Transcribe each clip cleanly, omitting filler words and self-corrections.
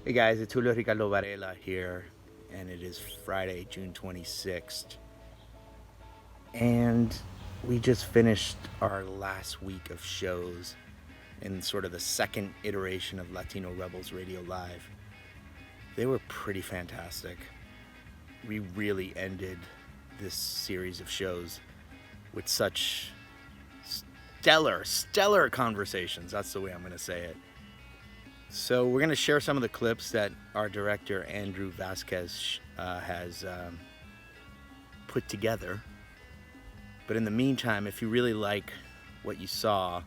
Hey guys, it's Julio Ricardo Varela here, and it is Friday, June 26th. And we just finished our last week of shows in sort of the second iteration of Latino Rebels Radio Live. They were pretty fantastic. We really ended this series of shows with such stellar conversations. That's the way I'm going to say it. So we're going to share some of the clips that our director, Andrew Vasquez, has put together. But in the meantime, if you really like what you saw,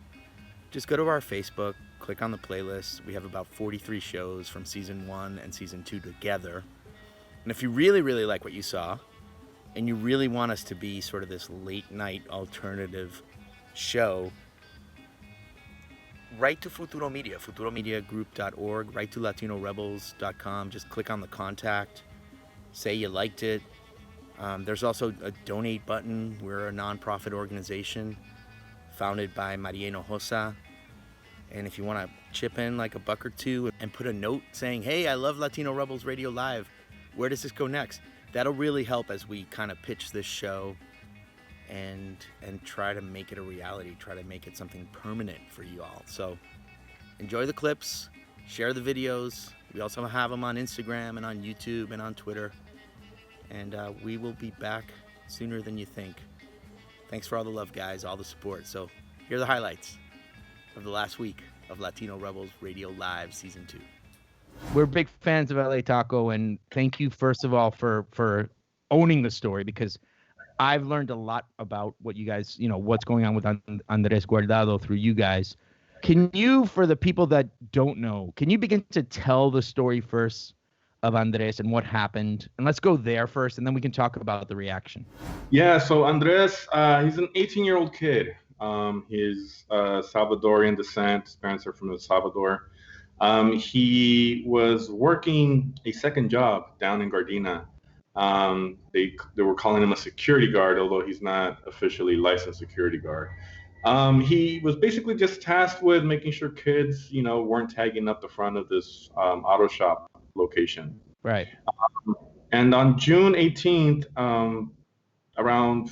just go to our Facebook, click on the playlist. We have about 43 shows from Season 1 and Season 2 together. And if you really like what you saw, and you really want us to be sort of this late-night alternative show, write to Futuro Media, futuromediagroup.org, write to latinorebels.com. Just click on the contact, say you liked it. There's also a donate button. We're a nonprofit organization founded by Maria Hinojosa. And if you want to chip in like $1 or $2 and put a note saying, hey, I love Latino Rebels Radio Live, where does this go next? That'll really help as we kind of pitch this show and try to make it a reality, try to make it something permanent for you all. So enjoy the clips, share the videos. We also have them on Instagram and on YouTube and on Twitter. And we will be back sooner than you think. Thanks for all the love, guys, all the support. So here are the highlights of the last week of Latino Rebels Radio Live Season 2. We're big fans of LA Taco, and thank you, first of all, for owning the story, because I've learned a lot about what you guys, what's going on with Andres Guardado through you guys. Can you, for the people that don't know, can you begin to tell the story first of Andres and what happened? And let's go there first, and then we can talk about the reaction. Yeah, so Andres, he's an 18-year-old kid. He's Salvadorian descent. His parents are from El Salvador. He was working a second job down in Gardena. They were calling him a security guard, although he's not officially licensed security guard. He was basically just tasked with making sure kids, weren't tagging up the front of this auto shop location. Right. And on June 18th, around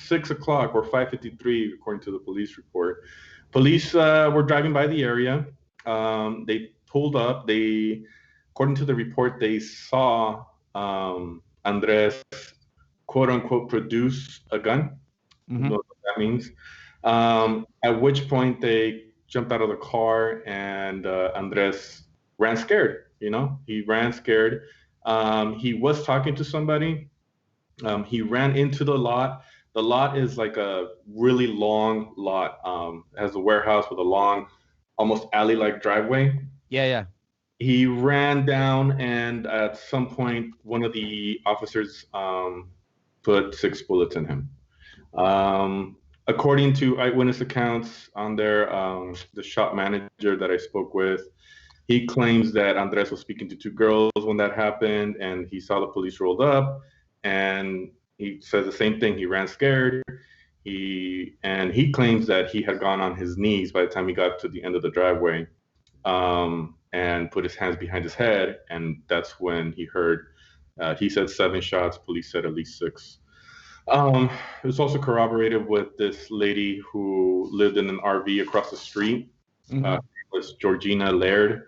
6 o'clock or 5:53, according to the police report, police were driving by the area. They pulled up. According to the report, they saw Andres, quote unquote, produce a gun. Mm-hmm. I don't know what that means. At which point they jumped out of the car, and Andres ran scared. He ran scared. He was talking to somebody. He ran into the lot. The lot is like a really long lot. It has a warehouse with a long, almost alley-like driveway. Yeah. He ran down, and at some point, one of the officers put 6 bullets in him. According to eyewitness accounts on there, the shop manager that I spoke with, he claims that Andres was speaking to 2 girls when that happened, and he saw the police rolled up, and he says the same thing. He ran scared. He claims that he had gone on his knees by the time he got to the end of the driveway, and put his hands behind his head, and that's when he heard. He said 7 shots. Police said at least 6. It was also corroborated with this lady who lived in an RV across the street. Mm-hmm. It was Georgina Laird.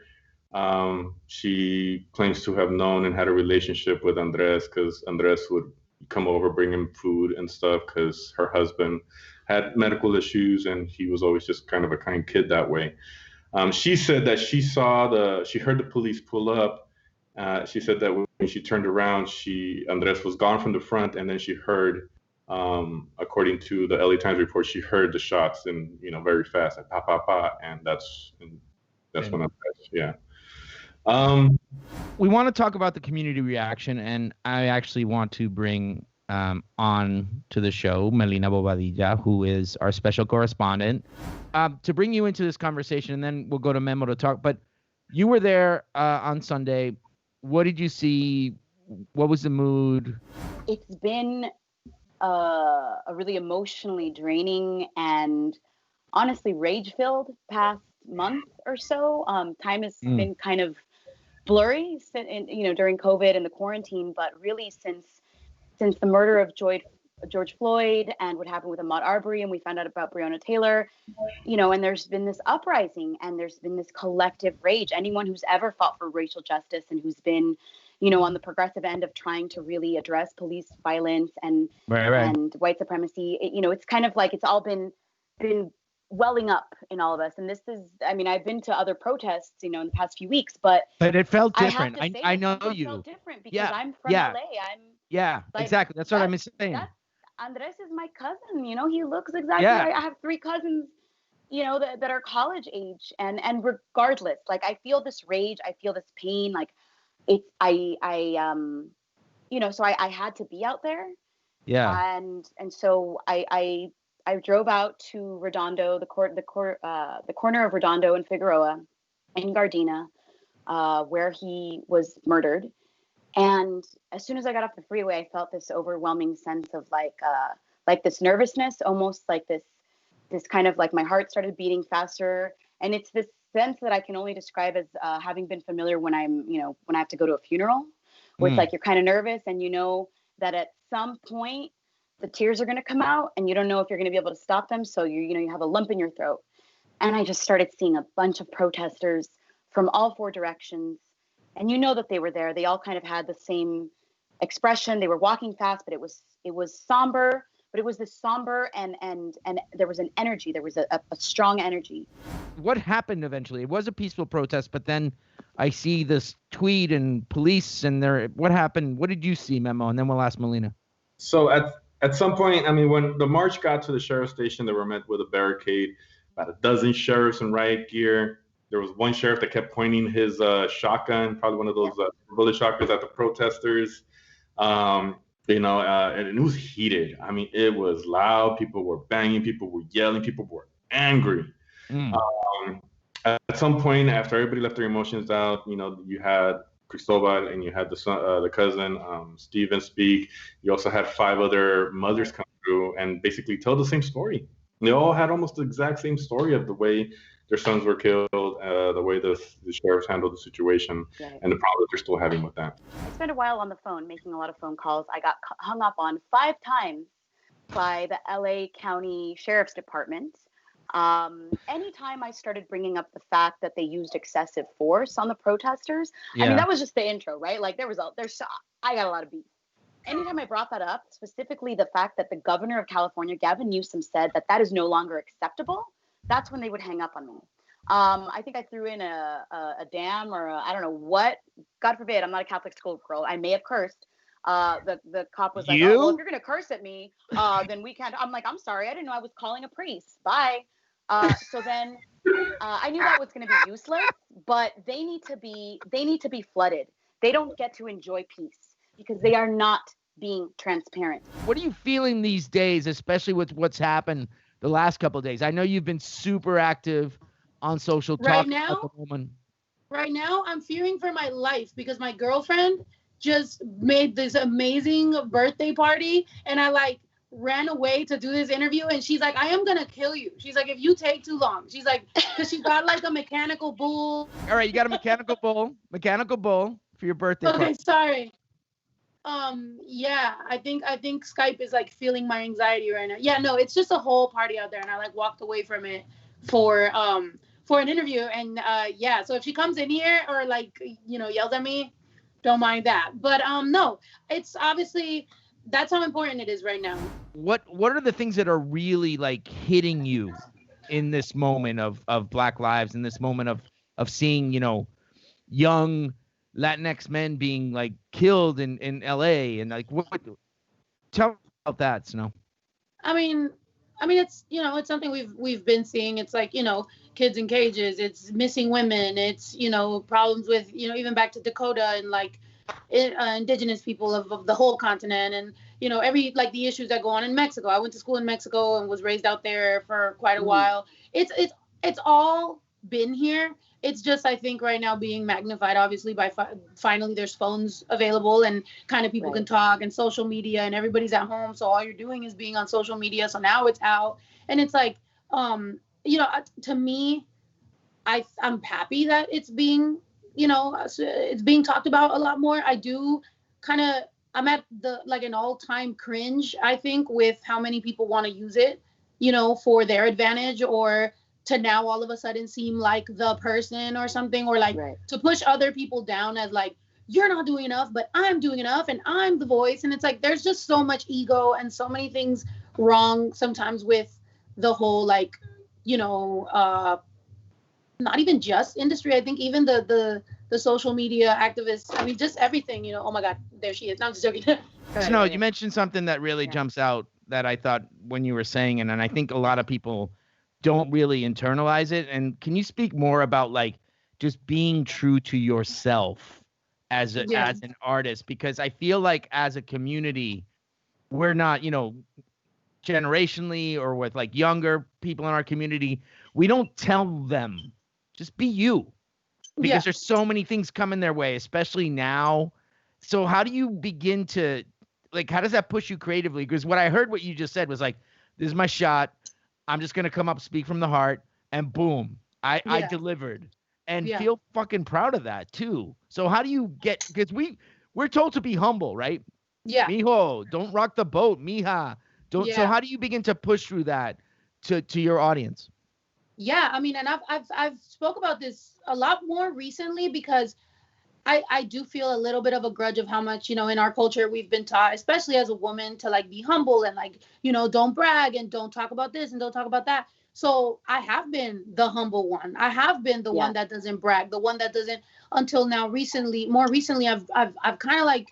She claims to have known and had a relationship with Andres, because Andres would come over, bring him food and stuff, because her husband had medical issues, and he was always just kind of a kind kid that way. She said that she heard the police pull up. She said that when she turned around, Andres was gone from the front, and then she heard, according to the LA Times report, she heard the shots and very fast, like pa pa pa, and that's when Andres, yeah. We want to talk about the community reaction, and I actually want to bring on to the show Melina Bobadilla, who is our special correspondent, to bring you into this conversation, and then we'll go to Memo to talk. But you were there on Sunday. What did you see? What was the mood? It's been a really emotionally draining and honestly rage-filled past month or so. Time has been kind of blurry, during COVID and the quarantine, but really since the murder of George Floyd and what happened with Ahmaud Arbery, and we found out about Breonna Taylor, and there's been this uprising and there's been this collective rage. Anyone who's ever fought for racial justice and who's been, on the progressive end of trying to really address police violence and and white supremacy, it's kind of like it's all been welling up in all of us. And this is, I've been to other protests, in the past few weeks, but it felt different. I know it you. felt different because I'm from LA. Exactly. That's what I'm saying. Andres is my cousin. He looks exactly like I have 3 cousins, that are college age, and regardless, like I feel this rage, I feel this pain, like it's so I had to be out there. Yeah. And so I drove out to Redondo, the corner of Redondo and Figueroa in Gardena, where he was murdered. And as soon as I got off the freeway, I felt this overwhelming sense of like this nervousness, almost like this kind of like my heart started beating faster. And it's this sense that I can only describe as having been familiar when when I have to go to a funeral, where it's like you're kind of nervous and that at some point the tears are going to come out and you don't know if you're going to be able to stop them. So you have a lump in your throat. And I just started seeing a bunch of protesters from all 4 directions. And that they were there. They all kind of had the same expression. They were walking fast, but it was somber. But it was this somber and there was an energy. There was a strong energy. What happened eventually? It was a peaceful protest, but then I see this tweet and police and what happened? What did you see, Memo? And then we'll ask Melina. So at some point, when the march got to the sheriff's station, they were met with a barricade, about a dozen sheriffs in riot gear. There was one sheriff that kept pointing his shotgun, probably one of those bullet shotguns, at the protesters. And it was heated. It was loud. People were banging. People were yelling. People were angry. At some point, after everybody left their emotions out, you had Cristobal and you had the cousin, Steven, speak. You also had 5 other mothers come through and basically tell the same story. They all had almost the exact same story of the way their sons were killed, the way the sheriffs handled the situation, and the problems they're still having with that. I spent a while on the phone, making a lot of phone calls. I got hung up on 5 times by the LA County Sheriff's Department. Anytime I started bringing up the fact that they used excessive force on the protesters, that was just the intro, right? Like I got a lot of beef. Anytime I brought that up, specifically the fact that the governor of California, Gavin Newsom, said that is no longer acceptable, that's when they would hang up on me. I think I threw in a damn or I don't know what. God forbid, I'm not a Catholic school girl. I may have cursed. The cop was like, "Oh, well, if you're gonna curse at me, then we can't." I'm like, "I'm sorry, I didn't know I was calling a priest. Bye." So then I knew that was gonna be useless, but they need to be flooded. They don't get to enjoy peace because they are not being transparent. What are you feeling these days, especially with what's happened the last couple of days? I know you've been super active on social talk right now. Right now, I'm fearing for my life because my girlfriend just made this amazing birthday party, and I ran away to do this interview, and she's like, "I am gonna kill you." She's like, "If you take too long." She's like, because she got a mechanical bull. All right, you got a mechanical bull for your birthday party. Okay, sorry. Yeah, I think Skype is feeling my anxiety right now. Yeah, no, it's just a whole party out there, and I walked away from it for an interview, and so if she comes in here or yells at me, don't mind that. But no, it's obviously that's how important it is right now. What are the things that are really hitting you in this moment of Black lives, in this moment of seeing young Latinx men being killed in LA, and what tell me about that, Snow? I mean it's it's something we've been seeing. It's kids in cages, it's missing women, it's problems with even back to Dakota and indigenous people of the whole continent, and every the issues that go on in Mexico. I went to school in Mexico and was raised out there for quite a while. It's all been here. It's just, I think right now being magnified, obviously, by finally there's phones available and kind of people can talk, and social media, and everybody's at home. So all you're doing is being on social media. So now it's out, and it's to me, I'm happy that it's being it's being talked about a lot more. I'm at an all-time cringe, I think, with how many people want to use it, for their advantage, or to now all of a sudden seem like the person or something, or to push other people down as like, you're not doing enough, but I'm doing enough and I'm the voice. And it's like, there's just so much ego and so many things wrong sometimes with the whole, not even just industry. I think even the social media activists, I mean, just everything, oh my God, there she is. No, I'm just joking. No, you mentioned something that really jumps out that I thought when you were saying, and I think a lot of people don't really internalize it. And can you speak more about just being true to yourself as an artist? Because I feel like as a community, we're not, generationally or with younger people in our community, we don't tell them just be you, because there's so many things coming their way, especially now. So how do you begin to how does that push you creatively? Because what I heard, what you just said was this is my shot. I'm just going to come up, speak from the heart, and boom, I delivered, and feel fucking proud of that too. So how do you because we're told to be humble, right? Yeah. Mijo, don't rock the boat, mija. Don't. Yeah. So how do you begin to push through that to your audience? Yeah, I mean, and I've spoke about this a lot more recently, because I do feel a little bit of a grudge of how much, in our culture we've been taught, especially as a woman, to be humble and don't brag and don't talk about this and don't talk about that. So I have been the humble one. I have been the one that doesn't brag, the one that doesn't, until now more recently, I've kind of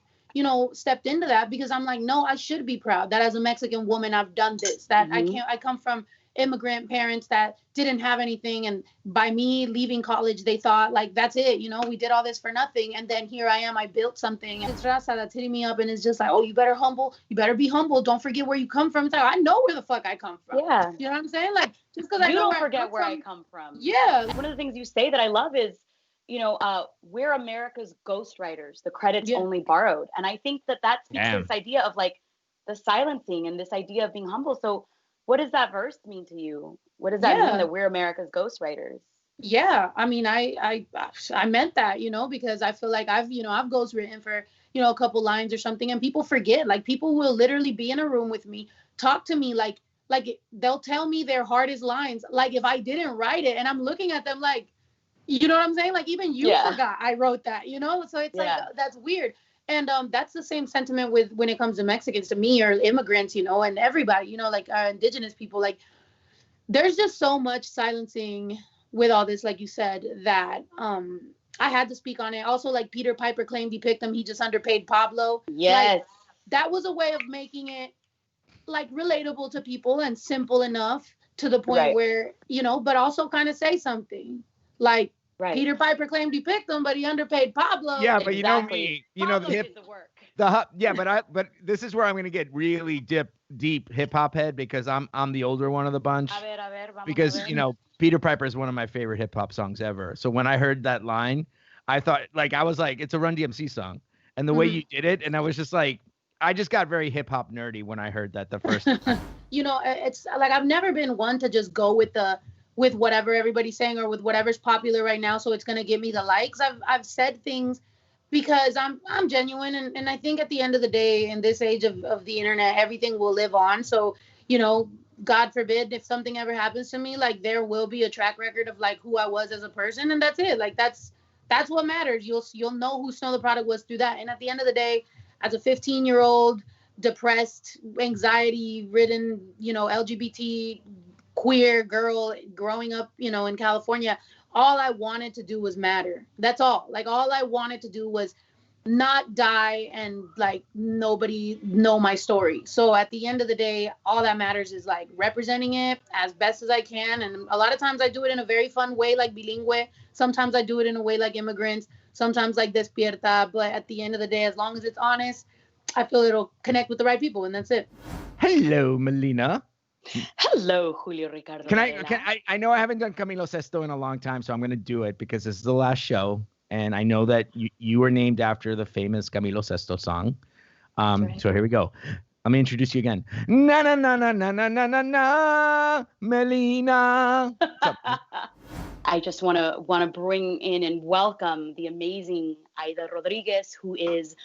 stepped into that, because I'm like, no, I should be proud that as a Mexican woman, I've done this, that I come from immigrant parents that didn't have anything, and by me leaving college, they thought that's it, we did all this for nothing, and then here I am, I built something, and it's Raza that's hitting me up, and it's just like, oh, you better be humble, don't forget where you come from. It's like, I know where the fuck I come from. Yeah, you know what I'm saying? Just because I don't forget where I come from. Yeah, one of the things you say that I love is, we're America's ghostwriters, the credits only borrowed. And I think that speaks to this idea of the silencing and this idea of being humble. So what does that verse mean to you? What does that mean, that we're America's ghostwriters? Yeah, I mean, I meant that, because I feel like I've ghostwritten for, a couple lines or something, and people forget. People will literally be in a room with me, talk to me like they'll tell me their hardest lines, if I didn't write it, and I'm looking at them you know what I'm saying? Even you forgot I wrote that, So it's that's weird. And that's the same sentiment when it comes to Mexicans, to me, or immigrants, and everybody, indigenous people. There's just so much silencing with all this, like you said, that I had to speak on it. Also, Peter Piper claimed he picked him. He just underpaid Pablo. Yes. That was a way of making it relatable to people and simple enough to the point where, but also kind of say something Peter Piper claimed he picked him, but he underpaid Pablo. Yeah, but you know me, Pablo did the work. But this is where I'm gonna get really deep hip hop head, because I'm the older one of the bunch. Because Peter Piper is one of my favorite hip hop songs ever. So when I heard that line, I thought I was it's a Run DMC song, and the way you did it, and I was just I just got very hip hop nerdy when I heard that the first time. It's I've never been one to just go with whatever everybody's saying or with whatever's popular right now, so it's gonna give me the likes. I've said things because I'm genuine, and I think at the end of the day, in this age of the internet, everything will live on. So God forbid if something ever happens to me, there will be a track record of who I was as a person, and that's it. That's what matters. You'll know who Snow the Product was through that. And at the end of the day, as a 15-year-old, depressed, anxiety-ridden, LGBT queer girl growing up, in California, all I wanted to do was matter. That's all. All I wanted to do was not die and nobody know my story. So at the end of the day, all that matters is representing it as best as I can. And a lot of times I do it in a very fun way, bilingüe. Sometimes I do it in a way like immigrants, sometimes despierta. But at the end of the day, as long as it's honest, I feel it'll connect with the right people, and that's it. Hello, Melina. Hello, Julio, Ricardo. I know I haven't done Camilo Sesto in a long time, so I'm going to do it because this is the last show. And I know that you were named after the famous Camilo Sesto song. Right. So here we go. Let me introduce you again. Na na na na na na na na na, Melina. I I just want to bring in and welcome the amazing Aida Rodriguez, who is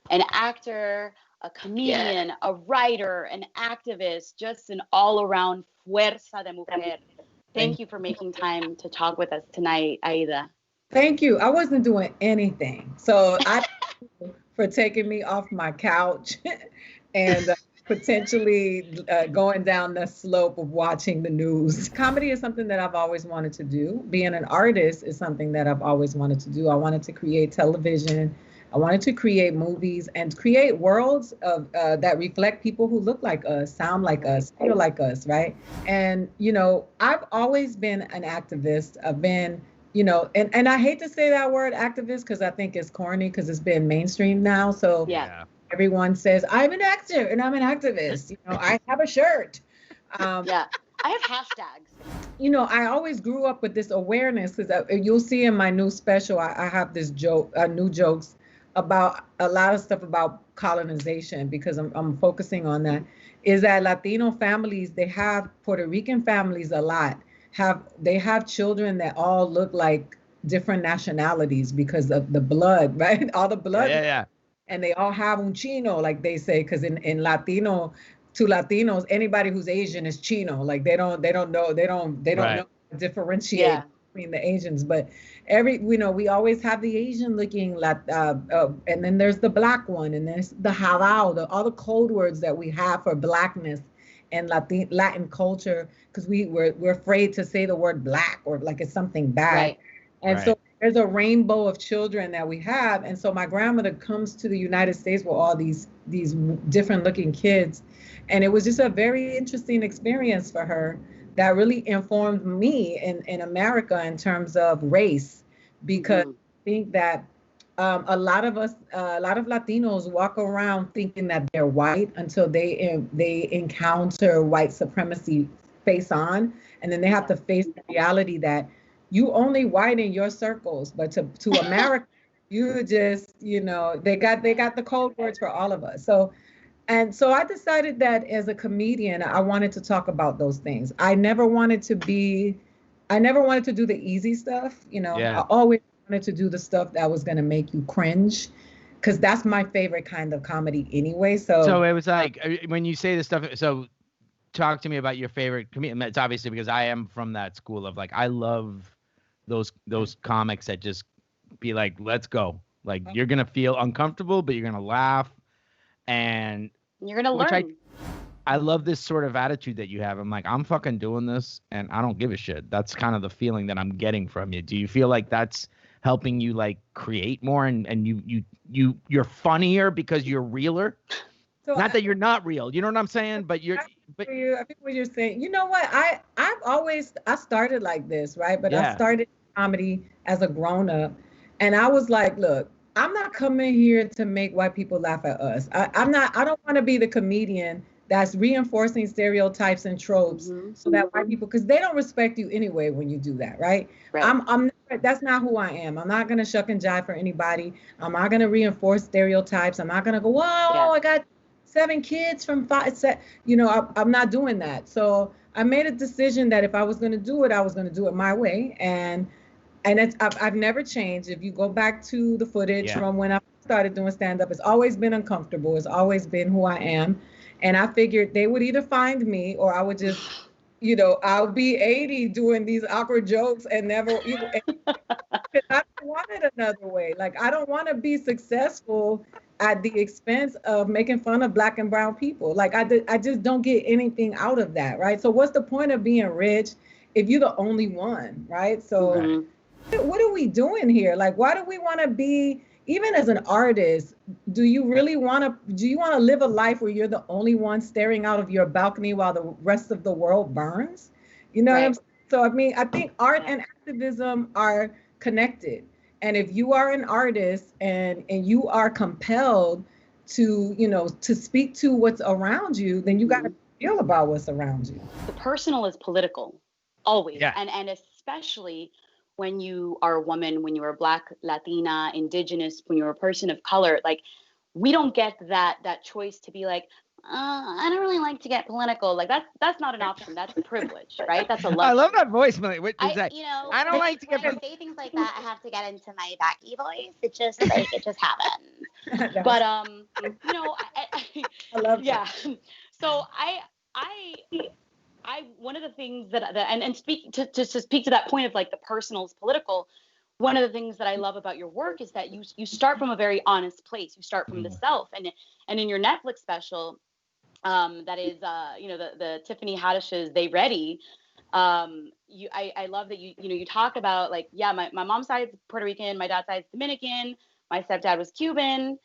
an actor, a comedian, a writer, an activist, just an all-around fuerza de mujer. Thank you for making time to talk with us tonight, Aida. Thank you. I wasn't doing anything. So I for taking me off my couch and potentially going down the slope of watching the news. Comedy is something that I've always wanted to do. Being an artist is something that I've always wanted to do. I wanted to create television. I wanted to create movies and create worlds of that reflect people who look like us, sound like us, feel like us, right? And, you know, I've always been an activist. I've been, you know, and I hate to say that word activist because I think it's corny because it's been mainstream now. So everyone says, I'm an actor and I'm an activist. You know, I have a shirt. I have hashtags. You know, I always grew up with this awareness because you'll see in my new special, I have this new jokes about a lot of stuff about colonization because I'm focusing on that, is that Latino families, they have Puerto Rican families a lot, they have children that all look like different nationalities because of the blood, right? All the blood. Yeah. And they all have un chino, like they say, because in Latino, to Latinos, anybody who's Asian is chino. Like they don't know how to differentiate between the Asians. But we always have the Asian looking, and then there's the black one, and there's the halal, all the code words that we have for blackness and Latin culture, because we're afraid to say the word black or like it's something bad. Right. And so there's a rainbow of children that we have. And so my grandmother comes to the United States with all these different looking kids. And it was just a very interesting experience for her that really informed me in America in terms of race, because I think that a lot of Latinos walk around thinking that they're white until they encounter white supremacy face on. And then they have to face the reality that you only white in your circles, but to America, you just, you know, they got the code words for all of us. So I decided that as a comedian, I wanted to talk about those things. I never wanted to do the easy stuff. You know, I always wanted to do the stuff that was going to make you cringe, because that's my favorite kind of comedy anyway. So it was like, when you say this stuff, so talk to me about your favorite comedian. It's obviously because I am from that school of like, I love those comics that just be like, let's go. Like, you're going to feel uncomfortable, but you're going to laugh. And you're going to learn. I love this sort of attitude that you have. I'm like, I'm fucking doing this and I don't give a shit. That's kind of the feeling that I'm getting from you. Do you feel like that's helping you like create more and you're funnier because you're realer? So not that you're not real, you know what I'm saying? But I think what you're saying, you know what? I started like this, right? But I started comedy as a grown up, and I was like, look, I'm not coming here to make white people laugh at us. I don't want to be the comedian that's reinforcing stereotypes and tropes so that white people, because they don't respect you anyway when you do that, right? That's not who I am. I'm not gonna shuck and jive for anybody. I'm not gonna reinforce stereotypes. I'm not gonna go, whoa, I got 7 kids from 5, you know, I'm not doing that. So I made a decision that if I was going to do it, I was going to do it my way. And I've never changed. If you go back to the footage from when I started doing stand-up, it's always been uncomfortable. It's always been who I am. And I figured they would either find me or I would just, you know, I'll be 80 doing these awkward jokes and never, you know, because I don't want it another way. Like, I don't want to be successful at the expense of making fun of Black and brown people. Like, I just don't get anything out of that, right? So what's the point of being rich if you're the only one, right? So what are we doing here? Like, why do we want to be, even as an artist, do you want to live a life where you're the only one staring out of your balcony while the rest of the world burns? You know what I'm saying? So, I mean, I think art and activism are connected. And if you are an artist and you are compelled to, you know, to speak to what's around you, then you got to feel about what's around you. The personal is political, always. And especially when you are a woman, when you're a Black, Latina, Indigenous, when you're a person of color, like, we don't get that choice to be like, I don't really like to get political. Like that's not an option. That's privilege, right? That's a luxury. I love that voice, Melina. What is that? You know, I don't like to get. When I say things like that, I have to get into my Becky voice. It just happens. But you know, I love yeah. So I one of the things that and speak to speak to that point of like the personal is political. One of the things that I love about your work is that you start from a very honest place. You start from the self, and in your Netflix special, that is you know the Tiffany Haddish's They Ready. I love that you talk about like, yeah, my mom's side is Puerto Rican, my dad's side is Dominican, my stepdad was Cuban,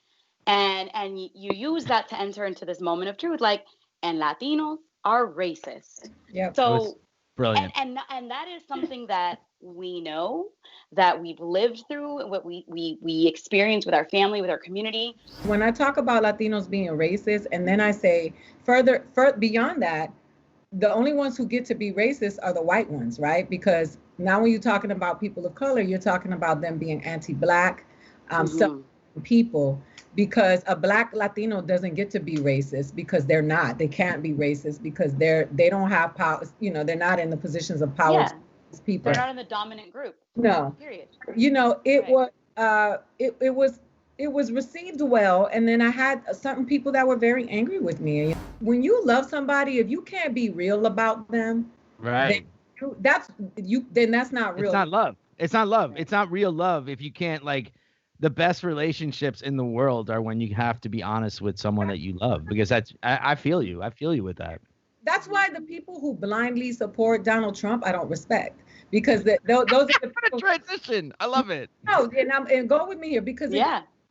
and you use that to enter into this moment of truth, like, and Latinos are racist. Yeah. So brilliant. And that is something that we know, that we've lived through, what we experience with our family, with our community. When I talk about Latinos being racist, and then I say further beyond that, the only ones who get to be racist are the white ones, right? Because now when you're talking about people of color, you're talking about them being anti-Black, some people, because a Black Latino doesn't get to be racist because they're not. They can't be racist because they don't have power. You know, they're not in the positions of power. Yeah. People. They're not in the dominant group. No. Period. You know, it was received well, and then I had certain people that were very angry with me. When you love somebody, if you can't be real about them, Right. then that's not real. It's not love. It's not love. It's not real love if you can't, like, the best relationships in the world are when you have to be honest with someone that you love, because that's I feel you. I feel you with that. That's why the people who blindly support Donald Trump, I don't respect, because those are the What a transition. I love it. No, and go with me here, because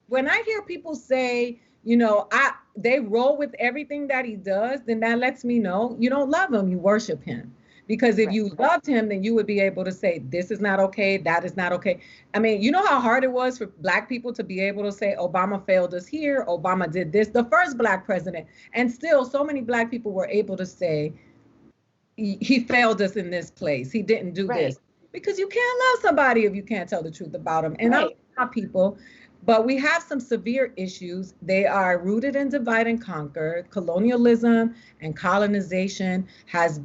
when I hear people say, you know, they roll with everything that he does, then that lets me know you don't love him, you worship him. Because if you loved him, then you would be able to say, this is not okay, that is not okay. I mean, you know how hard it was for Black people to be able to say, Obama failed us here, Obama did this, the first Black president. And still, so many Black people were able to say, he failed us in this place, he didn't do this. Because you can't love somebody if you can't tell the truth about them. And I'm not people, but we have some severe issues. They are rooted in divide and conquer. Colonialism and colonization has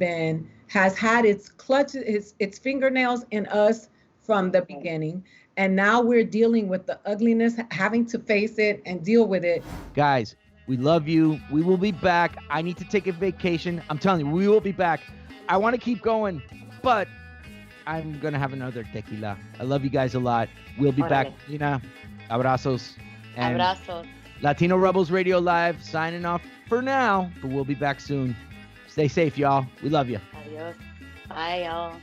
had its clutches, its fingernails in us from the beginning. And now we're dealing with the ugliness, having to face it and deal with it. Guys, we love you. We will be back. I need to take a vacation. I'm telling you, we will be back. I want to keep going, but I'm going to have another tequila. I love you guys a lot. We'll be back. Melina, abrazos. And abrazos. Latino Rebels Radio Live signing off for now, but we'll be back soon. Stay safe, y'all. We love you. Adios. Bye, y'all.